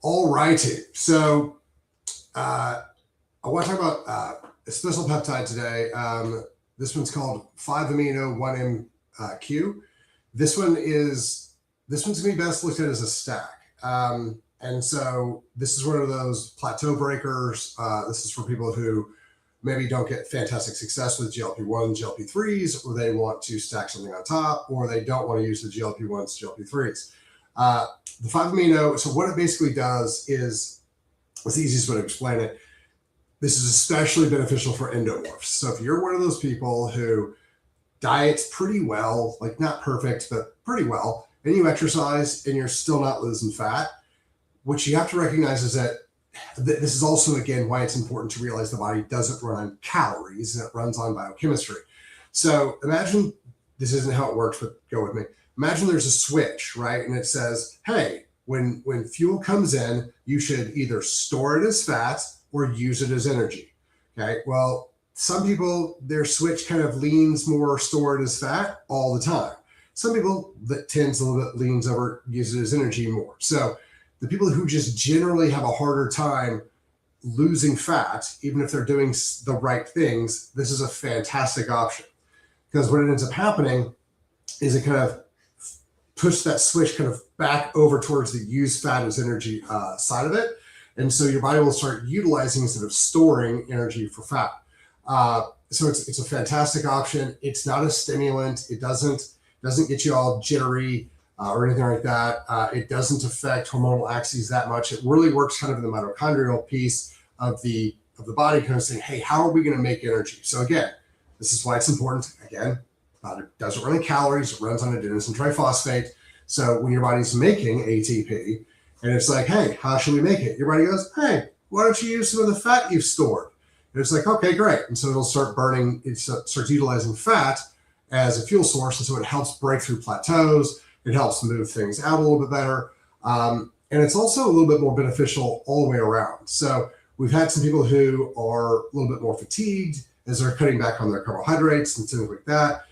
All righty. So I want to talk about a special peptide today. This one's called 5-amino 1-MQ. This one's going to be best looked at as a stack. And so this is one of those plateau breakers. This is for people who maybe don't get fantastic success with GLP-1, GLP-3s, or they want to stack something on top, or they don't want to use the GLP-1s, GLP-3s. The 5-amino, so what it basically does is, what's the easiest way to explain it, this is especially beneficial for endomorphs. So if you're one of those people who diets pretty well, like not perfect, but pretty well, and you exercise and you're still not losing fat, what you have to recognize is that this is also, again, why it's important to realize the body doesn't run on calories and it runs on biochemistry. So imagine, this isn't how it works, but go with me. Imagine there's a switch, right? And it says, hey, when fuel comes in, you should either store it as fat or use it as energy. Okay, well, some people, their switch kind of leans more store it as fat all the time. Some people, that tends a little bit leans over, use it as energy more. So the people who just generally have a harder time losing fat, even if they're doing the right things, this is a fantastic option. Because what ends up happening is it kind of push that switch kind of back over towards the use fat as energy side of it. And so your body will start utilizing instead of storing energy for fat. So it's a fantastic option. It's not a stimulant. It doesn't get you all jittery or anything like that. It doesn't affect hormonal axes that much. It really works kind of in the mitochondrial piece of the body, kind of saying, hey, how are we going to make energy? So again, this is why it's important. Again, it doesn't run on calories. It runs on adenosine triphosphate. So when your body's making ATP, and it's like, hey, how should we make it? Your body goes, hey, why don't you use some of the fat you've stored? And it's like, okay, great. And so it'll start burning, it starts utilizing fat as a fuel source. And so it helps break through plateaus. It helps move things out a little bit better. And it's also a little bit more beneficial all the way around. So we've had some people who are a little bit more fatigued as they're cutting back on their carbohydrates and things like that.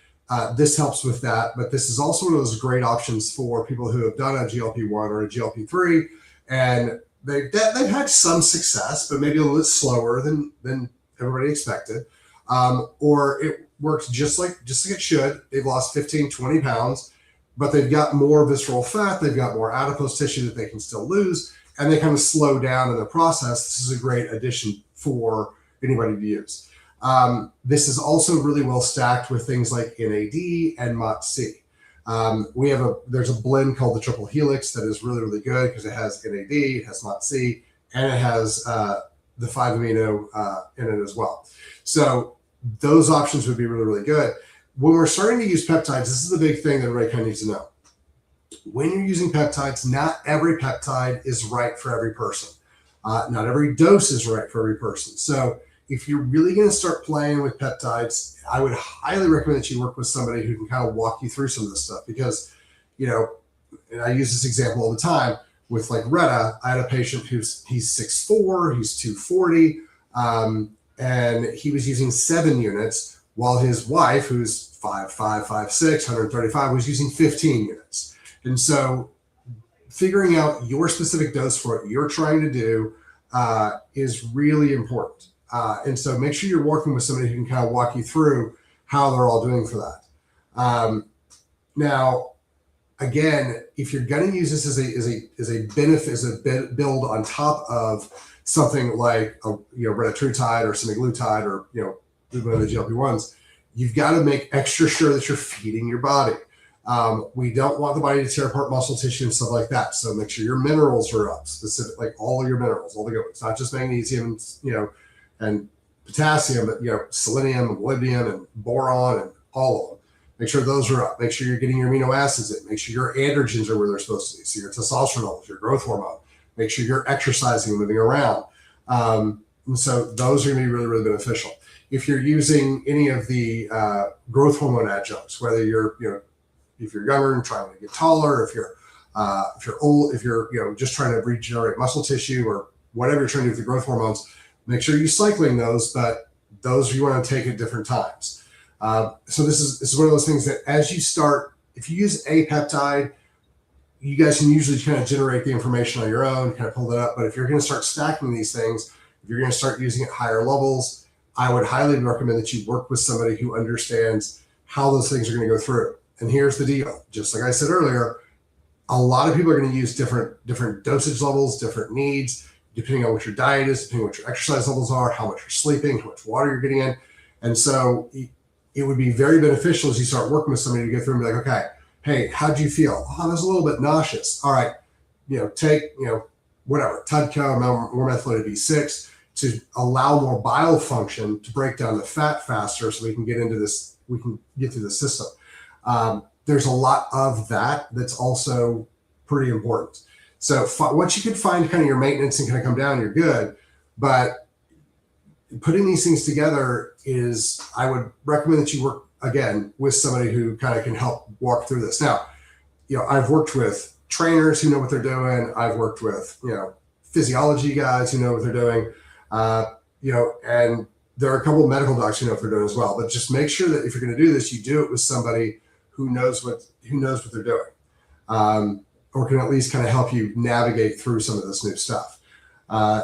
This helps with that, but this is also one of those great options for people who have done a GLP-1 or a GLP-3, and they've had some success, but maybe a little bit slower than everybody expected. Or it works just like it should. They've lost 15, 20 pounds, but they've got more visceral fat. They've got more adipose tissue that they can still lose, and they kind of slow down in the process. This is a great addition for anybody to use. This is also really well stacked with things like NAD and MOTS-c. There's a blend called the Triple Helix that is really, really good because it has NAD, it has MOTS-c, and it has the 5-amino in it as well. So those options would be really, really good. When we're starting to use peptides, this is the big thing that everybody kind of needs to know. When you're using peptides, not every peptide is right for every person. Not every dose is right for every person. So if you're really going to start playing with peptides, I would highly recommend that you work with somebody who can kind of walk you through some of this stuff because, and I use this example all the time with like Retta. I had a patient he's 6'4", he's 240, and he was using 7 units while his wife, who's 5'5", 5'6", 135, was using 15 units. And so figuring out your specific dose for what you're trying to do is really important. And so make sure you're working with somebody who can kind of walk you through how they're all doing for that. Now, again, if you're going to use this as a benefit, as a build on top of something like retatrutide or semaglutide or one of the GLP-1s, you've got to make extra sure that you're feeding your body. We don't want the body to tear apart muscle tissue and stuff like that. So make sure your minerals are up, specific, like all of your minerals, all the good ones, not just magnesium, and potassium, but selenium and molybdenum and boron and all of them. Make sure those are up. Make sure you're getting your amino acids in. Make sure your androgens are where they're supposed to be. So your testosterone, your growth hormone. Make sure you're exercising and moving around. And so those are going to be really, really beneficial. If you're using any of the growth hormone adjuncts, whether if you're younger and trying to get taller, if you're old, if you're just trying to regenerate muscle tissue or whatever you're trying to do with the growth hormones, make sure you're cycling those, but those you want to take at different times. So this is one of those things that as you start, if you use a peptide, you guys can usually kind of generate the information on your own, kind of pull it up. But if you're going to start stacking these things, if you're going to start using it higher levels, I would highly recommend that you work with somebody who understands how those things are going to go through. And here's the deal. Just like I said earlier, a lot of people are going to use different dosage levels, different needs, depending on what your diet is, depending on what your exercise levels are, how much you're sleeping, how much water you're getting in. And so it would be very beneficial as you start working with somebody to go through and be like, okay, hey, how'd you feel? Oh, I was a little bit nauseous. All right, take, whatever, Tudco, more methylated B6 to allow more bile function to break down the fat faster so we can get into this, we can get through the system. There's a lot of that that's also pretty important. So once you can find kind of your maintenance and kind of come down, you're good. But putting these things together I would recommend that you work, again, with somebody who kind of can help walk through this. Now, I've worked with trainers who know what they're doing. I've worked with, physiology guys who know what they're doing, and there are a couple of medical docs who know what they're doing as well. But just make sure that if you're going to do this, you do it with somebody who knows what they're doing, or can at least kind of help you navigate through some of this new stuff.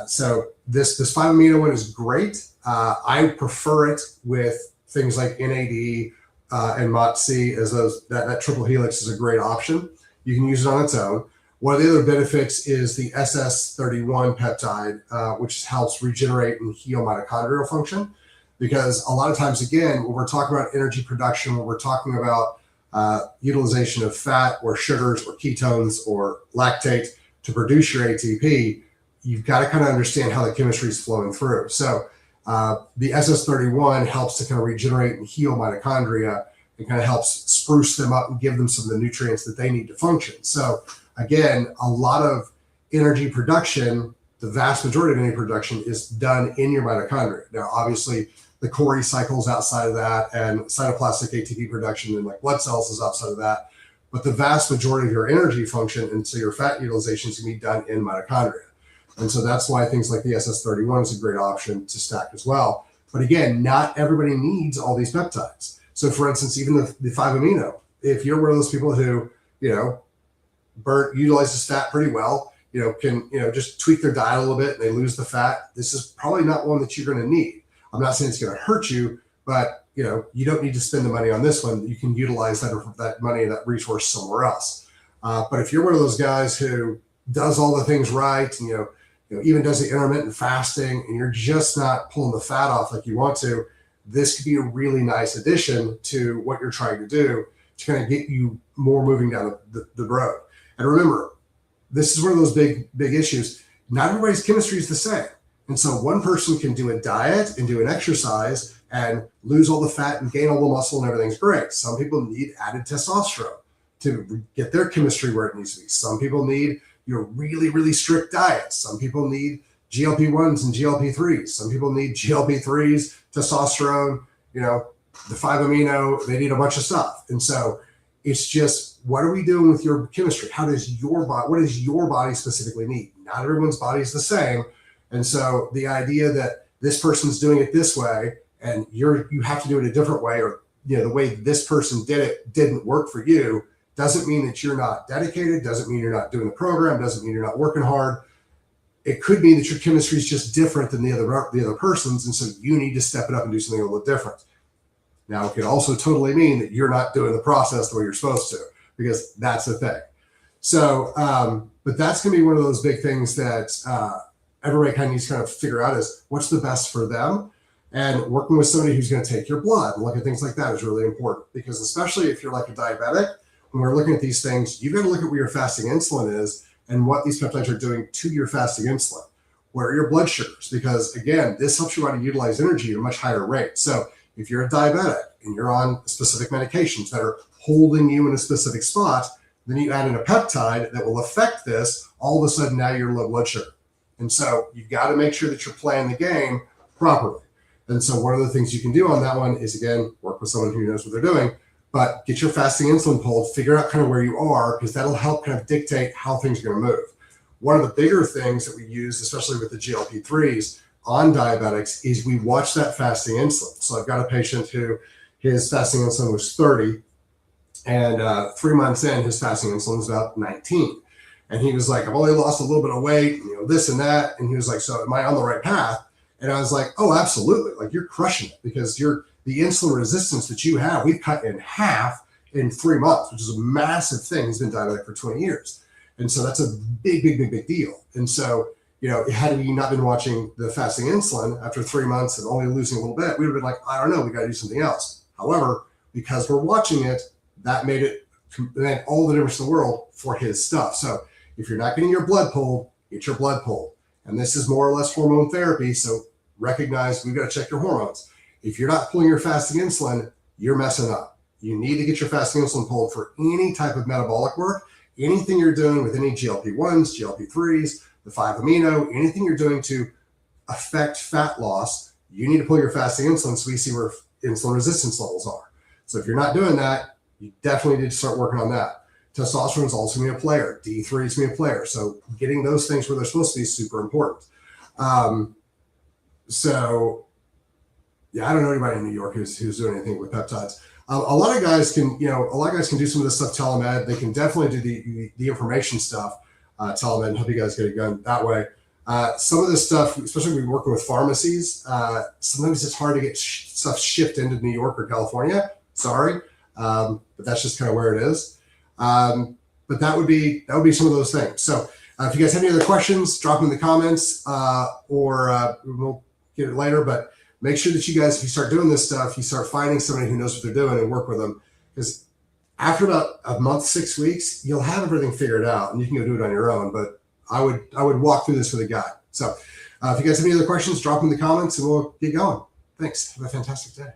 So this 5-amino one is great. I prefer it with things like NAD and MOTC as that triple helix is a great option. You can use it on its own. One of the other benefits is the SS31 peptide, which helps regenerate and heal mitochondrial function. Because a lot of times, again, when we're talking about energy production, when we're talking about utilization of fat or sugars or ketones or lactate to produce your ATP, you've got to kind of understand how the chemistry is flowing through. So the SS31 helps to kind of regenerate and heal mitochondria and kind of helps spruce them up and give them some of the nutrients that they need to function. So again, a lot of energy production, the vast majority of energy production is done in your mitochondria. Now, obviously, the Cori cycles outside of that, and cytoplasmic ATP production and like blood cells is outside of that. But the vast majority of your energy function and so your fat utilization is going to be done in mitochondria. And so that's why things like the SS31 is a great option to stack as well. But again, not everybody needs all these peptides. So for instance, even the 5-amino, if you're one of those people who, utilizes fat pretty well, can, just tweak their diet a little bit and they lose the fat, this is probably not one that you're going to need. I'm not saying it's going to hurt you, but you don't need to spend the money on this one. You can utilize that money and that resource somewhere else. But if you're one of those guys who does all the things right, and even does the intermittent fasting, and you're just not pulling the fat off like you want to, this could be a really nice addition to what you're trying to do to kind of get you more moving down the road. And remember, this is one of those big issues. Not everybody's chemistry is the same. And so one person can do a diet and do an exercise and lose all the fat and gain all the muscle and everything's great. Some people need added testosterone to get their chemistry where it needs to be. Some people need really, really strict diets. Some people need GLP-1s and GLP-3s. Some people need GLP-3s, testosterone, the 5-amino, they need a bunch of stuff. And so it's just, what are we doing with your chemistry? What does your body specifically need? Not everyone's body is the same. And so the idea that this person's doing it this way and you have to do it a different way, or the way this person did it didn't work for you, doesn't mean that you're not dedicated, doesn't mean you're not doing the program, doesn't mean you're not working hard. It could mean that your chemistry is just different than the other person's, and so you need to step it up and do something a little different. Now, it could also totally mean that you're not doing the process the way you're supposed to, because that's the thing. So, but that's going to be one of those big things that everybody kind of needs to kind of figure out is what's the best for them. And working with somebody who's going to take your blood and look at things like that is really important, because especially if you're like a diabetic, when we're looking at these things, you've got to look at where your fasting insulin is and what these peptides are doing to your fasting insulin. Where are your blood sugars? Because again, this helps you to utilize energy at a much higher rate. So if you're a diabetic and you're on specific medications that are holding you in a specific spot, then you add in a peptide that will affect this, all of a sudden now you're low blood sugar. And so you've got to make sure that you're playing the game properly. And so one of the things you can do on that one is, again, work with someone who knows what they're doing, but get your fasting insulin pulled, figure out kind of where you are, because that'll help kind of dictate how things are going to move. One of the bigger things that we use, especially with the GLP-3s on diabetics, is we watch that fasting insulin. So I've got a patient who his fasting insulin was 30, And 3 months in, his fasting insulin was about 19. And he was like, I've only lost a little bit of weight, this and that. And he was like, so am I on the right path? And I was like, oh, absolutely. Like, you're crushing it, because the insulin resistance that you have, we've cut in half in 3 months, which is a massive thing. He's been diabetic for 20 years. And so that's a big, big, big, big deal. And so, had he not been watching the fasting insulin after 3 months and only losing a little bit, we would have been like, I don't know, we got to do something else. However, because we're watching it, that made all the difference in the world for his stuff. So if you're not getting your blood pulled, get your blood pulled. And this is more or less hormone therapy. So recognize we've got to check your hormones. If you're not pulling your fasting insulin, you're messing up. You need to get your fasting insulin pulled for any type of metabolic work, anything you're doing with any GLP-1s, GLP-3s, the 5-amino, anything you're doing to affect fat loss, you need to pull your fasting insulin so we see where insulin resistance levels are. So if you're not doing that, you definitely need to start working on that. Testosterone is also going to be a player. D3 is going to be a player. So getting those things where they're supposed to be is super important. So yeah, I don't know anybody in New York who's doing anything with peptides. A lot of guys can do some of this stuff telemed. They can definitely do the information stuff telemed and help you guys get it done that way. Some of this stuff, especially when we're working with pharmacies, sometimes it's hard to get stuff shipped into New York or California. Sorry, but that's just kind of where it is. But that would be some of those things. So if you guys have any other questions, drop them in the comments, or we'll get it later. But make sure that you guys, if you start doing this stuff, you start finding somebody who knows what they're doing and work with them. Because after about a month, 6 weeks, you'll have everything figured out and you can go do it on your own. But I would walk through this with a guide. So if you guys have any other questions, drop them in the comments and we'll get going. Thanks. Have a fantastic day.